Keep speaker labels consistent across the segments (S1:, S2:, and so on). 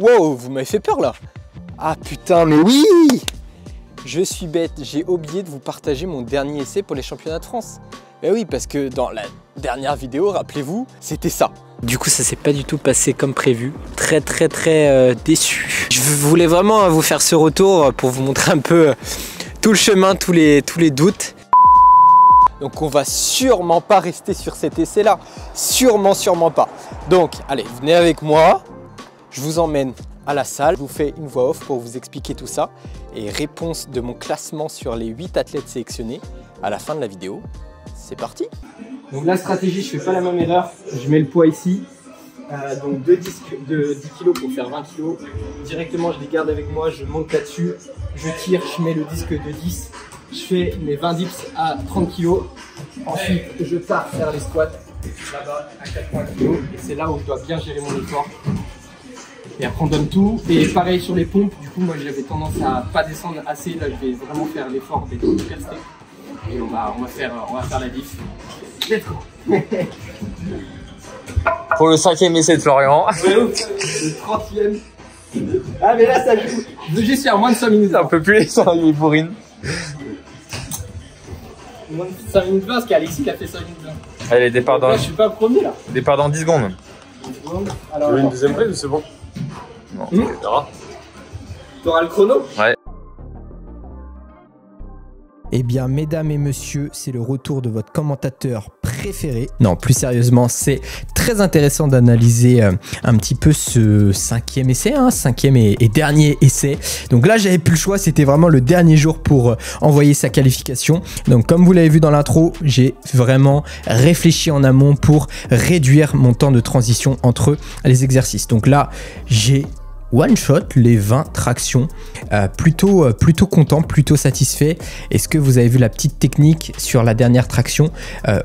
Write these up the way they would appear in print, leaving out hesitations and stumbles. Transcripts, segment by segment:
S1: Wow, vous m'avez fait peur là. Ah putain, mais oui! Je suis bête, j'ai oublié de vous partager mon dernier essai pour les championnats de France. Ben oui, parce que dans la dernière vidéo, rappelez-vous, c'était ça. Du coup, ça s'est pas du tout passé comme prévu. Très déçu. Je voulais vraiment vous faire ce retour pour vous montrer un peu tout le chemin, tous les doutes. Donc on va sûrement pas rester sur cet essai-là. Sûrement pas. Donc, allez, venez avec moi. Je vous emmène à la salle. Je vous fais une voix off pour vous expliquer tout ça. Et réponse de mon classement sur les 8 athlètes sélectionnés à la fin de la vidéo. C'est parti. Donc la stratégie, je fais pas la même erreur. Je mets le poids ici. Donc 2 disques de 10 kg pour faire 20 kg. Directement, je les garde avec moi. Je monte là-dessus. Je tire, je mets le disque de 10. Je fais mes 20 dips à 30 kg. Ensuite, je pars faire les squats là-bas à 80 kg. Et c'est là où je dois bien gérer mon effort. Et après, on donne tout. Et pareil sur les pompes. Du coup, moi, j'avais tendance à pas descendre assez. Là, je vais vraiment faire l'effort d'être hyper steak. Et on va faire la diff. Let's go.
S2: Pour le 5e essai de Florian.
S1: Le 30e. Ah mais là ça joue. Je veux juste faire moins de 5 minutes.
S2: Un peu plus, ça il est bourrine.
S1: Moins de 5 minutes 20 parce qu'Alexis il a fait 5 minutes 20.
S2: Allez, départ dans...
S1: Là je suis pas premier là.
S2: Départ dans 10 secondes.
S1: Alors,
S3: tu veux une deuxième prise ou c'est bon?
S2: Non,
S3: on verra.
S1: T'auras le chrono?
S2: Ouais.
S4: Eh bien, mesdames et messieurs, c'est le retour de votre commentateur préféré. Non, plus sérieusement, c'est très intéressant d'analyser un petit peu ce 5e essai, hein, 5e et dernier essai. Donc là, j'avais plus le choix, c'était vraiment le dernier jour pour envoyer sa qualification. Donc comme vous l'avez vu dans l'intro, j'ai vraiment réfléchi en amont pour réduire mon temps de transition entre les exercices. Donc là, j'ai one shot les 20 tractions, plutôt content, plutôt satisfait. Est-ce que vous avez vu la petite technique sur la dernière traction,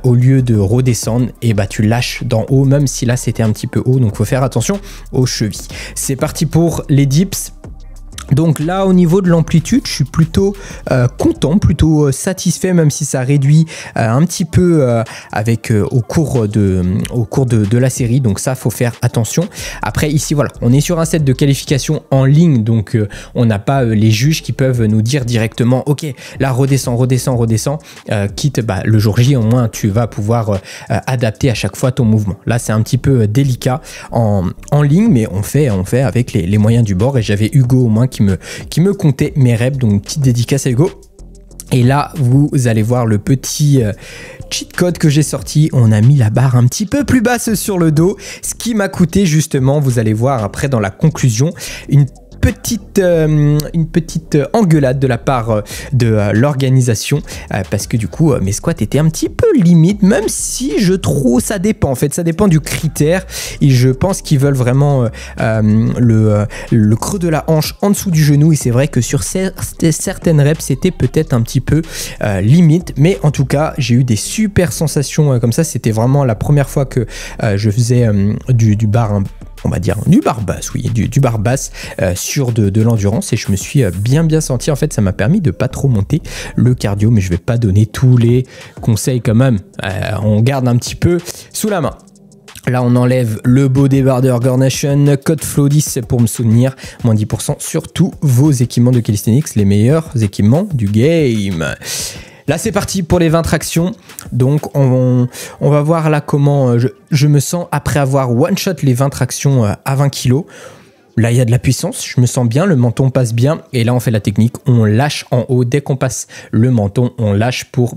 S4: au lieu de redescendre, et bah tu lâches d'en haut, même si là c'était un petit peu haut, donc faut faire attention aux chevilles. C'est parti pour les dips. Donc là, au niveau de l'amplitude, je suis plutôt content, plutôt satisfait, même si ça réduit un petit peu avec au cours de la série. Donc ça, faut faire attention. Après, ici, voilà, on est sur un set de qualification en ligne, donc on n'a pas les juges qui peuvent nous dire directement, ok, là redescend, quitte le jour J, au moins tu vas pouvoir adapter à chaque fois ton mouvement. Là, c'est un petit peu délicat en ligne, mais on fait avec les moyens du bord. Et j'avais Hugo au moins qui me comptait mes reps, donc petite dédicace à Hugo. Et là, vous allez voir le petit cheat code que j'ai sorti. On a mis la barre un petit peu plus basse sur le dos, ce qui m'a coûté justement, vous allez voir après dans la conclusion, une petite engueulade de la part de l'organisation, parce que du coup mes squats étaient un petit peu limite, même si je trouve, ça dépend en fait, ça dépend du critère, et je pense qu'ils veulent vraiment le creux de la hanche en dessous du genou, et c'est vrai que sur certaines reps c'était peut-être un petit peu limite, mais en tout cas j'ai eu des super sensations comme ça. C'était vraiment la première fois que je faisais du bar, on va dire du bar basse, oui, du bar basse sur de l'endurance, et je me suis bien senti. En fait, ça m'a permis de pas trop monter le cardio, mais je vais pas donner tous les conseils quand même. On garde un petit peu sous la main. Là, on enlève le bodybuilder Gorge Nation, code FLOW10 pour me souvenir, moins 10% sur tous vos équipements de calisthenics, les meilleurs équipements du game. Là, c'est parti pour les 20 tractions. Donc, on va voir là comment je me sens après avoir one-shot les 20 tractions à 20 kg. Là, il y a de la puissance, je me sens bien, le menton passe bien. Et là, on fait la technique, on lâche en haut. Dès qu'on passe le menton, on lâche pour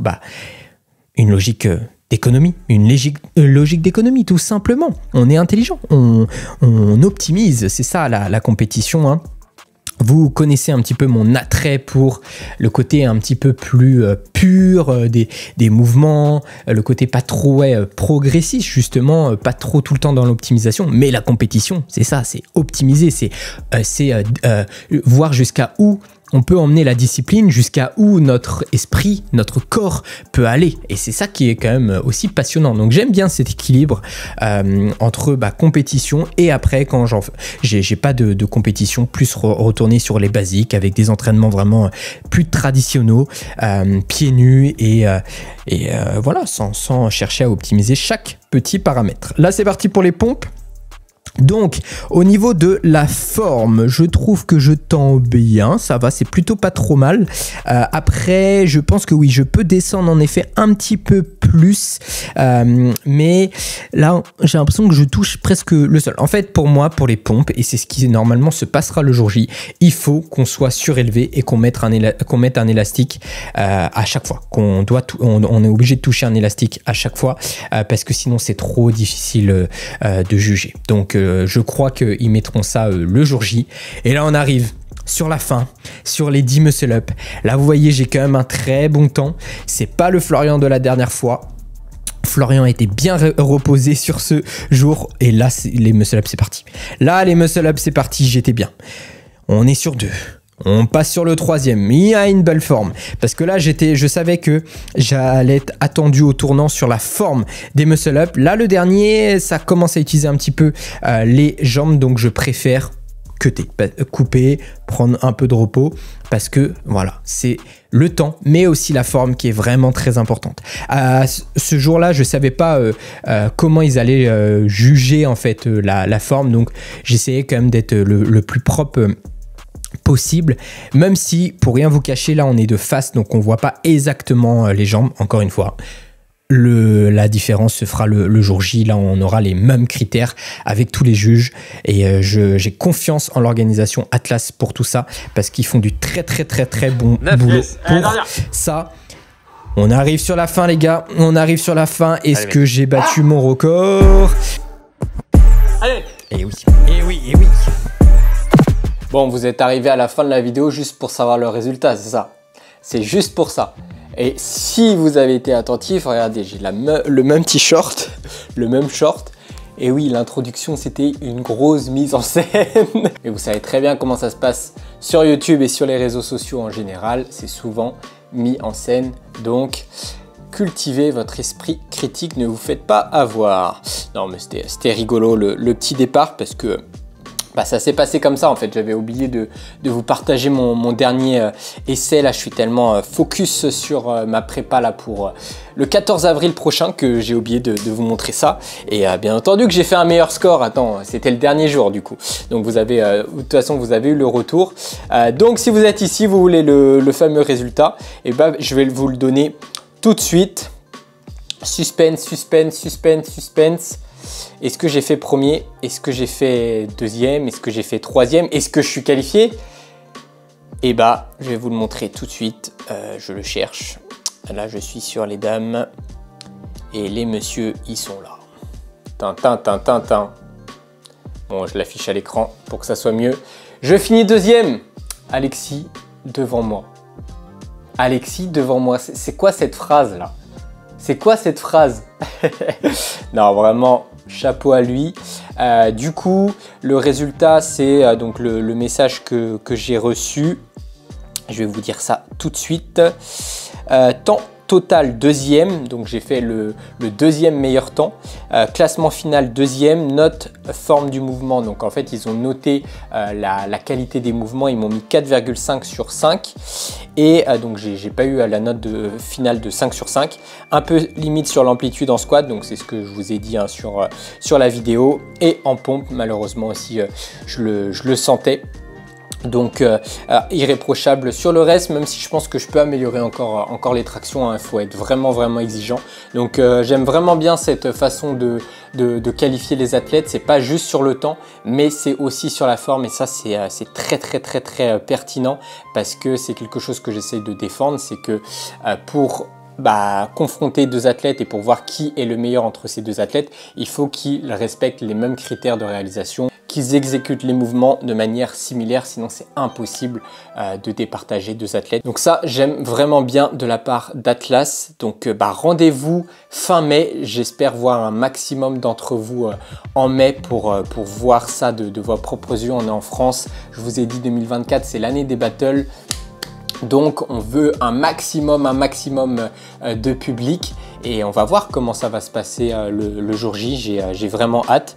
S4: une logique d'économie. Une logique d'économie, tout simplement. On est intelligent, on optimise. C'est ça, la compétition, hein. Vous connaissez un petit peu mon attrait pour le côté un petit peu plus pur des mouvements, le côté pas trop progressif justement, pas trop tout le temps dans l'optimisation, mais la compétition, c'est ça, c'est optimiser, c'est voir jusqu'à où on peut emmener la discipline, jusqu'à où notre esprit, notre corps peut aller. Et c'est ça qui est quand même aussi passionnant. Donc j'aime bien cet équilibre entre compétition et après, quand j'ai pas de compétition, plus retourner sur les basiques avec des entraînements vraiment plus traditionnels, pieds nus et voilà, sans chercher à optimiser chaque petit paramètre. Là, c'est parti pour les pompes. Donc, au niveau de la forme, je trouve que je tends bien, ça va, c'est plutôt pas trop mal. Après, je pense que oui, je peux descendre en effet un petit peu plus, mais là, j'ai l'impression que je touche presque le sol. En fait, pour moi, pour les pompes, et c'est ce qui normalement se passera le jour J, il faut qu'on soit surélevé et qu'on mette un élastique à chaque fois. On est obligé de toucher un élastique à chaque fois, parce que sinon, c'est trop difficile de juger. Donc, je crois qu'ils mettront ça le jour J. Et là, on arrive sur la fin, sur les 10 muscle-up. Là, vous voyez, j'ai quand même un très bon temps. C'est pas le Florian de la dernière fois. Florian était bien reposé sur ce jour. Et là, les muscle-up, c'est parti. Là, les muscle-up, c'est parti. J'étais bien. On est sur 2. On passe sur le 3e, il a une belle forme. Parce que là, je savais que j'allais être attendu au tournant sur la forme des muscle-up. Là, le dernier, ça commence à utiliser un petit peu les jambes. Donc, je préfère couper, prendre un peu de repos. Parce que, voilà, c'est le temps, mais aussi la forme qui est vraiment très importante. Ce jour-là, je ne savais pas comment ils allaient juger, en fait, la forme. Donc, j'essayais quand même d'être le plus propre possible, même si pour rien vous cacher, là on est de face, donc on voit pas exactement les jambes. Encore une fois, la différence se fera le jour J. Là on aura les mêmes critères avec tous les juges, et j'ai confiance en l'organisation Atlas pour tout ça, parce qu'ils font du très bon boulot pour ça. On arrive sur la fin, les gars, on arrive sur la fin. Est-ce que j'ai battu mon record?
S1: Allez.
S4: Et oui.
S1: Bon, vous êtes arrivé à la fin de la vidéo juste pour savoir le résultat, c'est ça. C'est juste pour ça. Et si vous avez été attentif, regardez, j'ai le même t-shirt, le même short. Et oui, l'introduction, c'était une grosse mise en scène. Et vous savez très bien comment ça se passe sur YouTube et sur les réseaux sociaux en général. C'est souvent mis en scène. Donc, cultivez votre esprit critique, ne vous faites pas avoir. Non, mais c'était rigolo le petit départ, parce que ça s'est passé comme ça en fait. J'avais oublié de vous partager mon dernier essai. Là, je suis tellement focus sur ma prépa là pour le 14 avril prochain que j'ai oublié de vous montrer ça. Et bien entendu que j'ai fait un meilleur score. Attends, c'était le dernier jour du coup. Donc vous avez, de toute façon, vous avez eu le retour. Donc si vous êtes ici, vous voulez le fameux résultat, et ben je vais vous le donner tout de suite. Suspense. Est-ce que j'ai fait premier? Est-ce que j'ai fait deuxième? Est-ce que j'ai fait troisième? Est-ce que je suis qualifié? Eh bah, je vais vous le montrer tout de suite. Je le cherche. Là, je suis sur les dames. Et les messieurs, ils sont là. Tintin. Bon, je l'affiche à l'écran pour que ça soit mieux. Je finis deuxième. Alexis devant moi. Alexis devant moi. C'est quoi cette phrase-là? C'est quoi cette phrase? Non, vraiment, chapeau à lui. Du coup, le résultat, c'est donc le message que j'ai reçu. Je vais vous dire ça tout de suite. Temps total deuxième, donc j'ai fait le deuxième meilleur temps. Classement final deuxième, note forme du mouvement. Donc en fait, ils ont noté la qualité des mouvements. Ils m'ont mis 4,5 sur 5. Et donc j'ai pas eu la note finale de 5 sur 5. Un peu limite sur l'amplitude en squat, donc c'est ce que je vous ai dit hein, sur la vidéo. Et en pompe, malheureusement aussi, je le sentais. Donc irréprochable sur le reste, même si je pense que je peux améliorer encore les tractions, il faut être vraiment exigeant. Donc j'aime vraiment bien cette façon de qualifier les athlètes. C'est pas juste sur le temps, mais c'est aussi sur la forme, et ça c'est très pertinent, parce que c'est quelque chose que j'essaye de défendre. C'est que pour confronter deux athlètes et pour voir qui est le meilleur entre ces deux athlètes, il faut qu'ils respectent les mêmes critères de réalisation, qu'ils exécutent les mouvements de manière similaire, sinon c'est impossible de départager deux athlètes. Donc ça, j'aime vraiment bien de la part d'Atlas. Donc rendez-vous fin mai. J'espère voir un maximum d'entre vous en mai pour voir ça de vos propres yeux. On est en France. Je vous ai dit 2024, c'est l'année des battles. Donc on veut un maximum de public, et on va voir comment ça va se passer le jour J. J'ai vraiment hâte.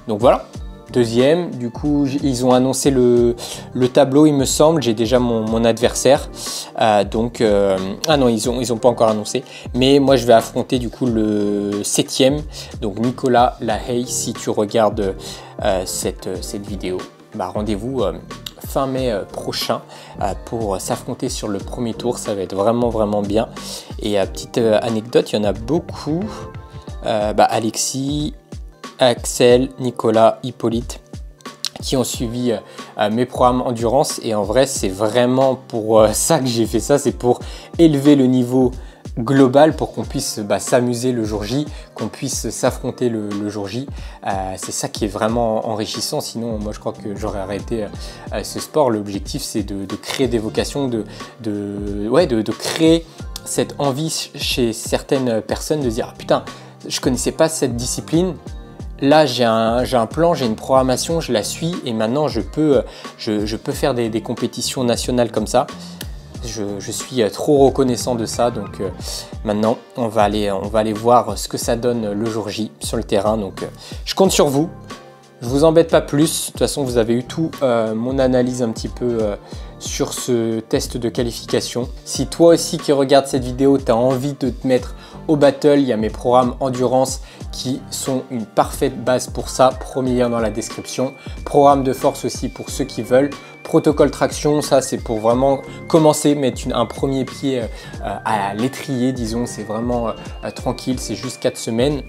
S1: Donc voilà. deuxième. Du coup, ils ont annoncé le tableau, il me semble. J'ai déjà mon adversaire. Ah non, ils ont pas encore annoncé. Mais moi, je vais affronter du coup le 7e. Donc Nicolas Lahaye, si tu regardes cette vidéo, bah, rendez-vous fin mai prochain pour s'affronter sur le premier tour. Ça va être vraiment bien. Et petite anecdote, il y en a beaucoup. Alexis, Axel, Nicolas, Hippolyte qui ont suivi mes programmes endurance, et en vrai c'est vraiment pour ça que j'ai fait ça, c'est pour élever le niveau global pour qu'on puisse s'amuser le jour J, qu'on puisse s'affronter le jour J. C'est ça qui est vraiment enrichissant, sinon moi je crois que j'aurais arrêté ce sport. L'objectif c'est de créer des vocations, de créer cette envie chez certaines personnes de dire ah, putain, je connaissais pas cette discipline. Là, j'ai un plan, j'ai une programmation, je la suis et maintenant je peux faire des compétitions nationales comme ça. Je suis trop reconnaissant de ça, donc maintenant on va aller voir ce que ça donne le jour J sur le terrain. Donc je compte sur vous. Je vous embête pas plus. De toute façon, vous avez eu tout mon analyse un petit peu sur ce test de qualification. Si toi aussi qui regardes cette vidéo, tu as envie de te mettre au battle, il y a mes programmes endurance qui sont une parfaite base pour ça. Premier lien dans la description. Programme de force aussi pour ceux qui veulent. Protocole traction, ça c'est pour vraiment commencer, mettre un premier pied à l'étrier, disons. C'est vraiment tranquille, c'est juste 4 semaines.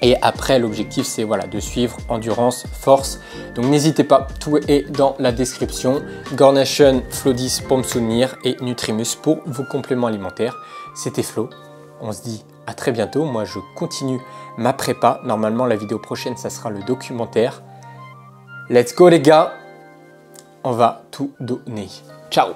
S1: Et après, l'objectif, c'est voilà, de suivre endurance, force. Donc n'hésitez pas, tout est dans la description. Gornation, Flodis pour me soutenir et Nutrimus pour vos compléments alimentaires. C'était Flo. On se dit à très bientôt. Moi, je continue ma prépa. Normalement, la vidéo prochaine, ça sera le documentaire. Let's go les gars. On va tout donner. Ciao.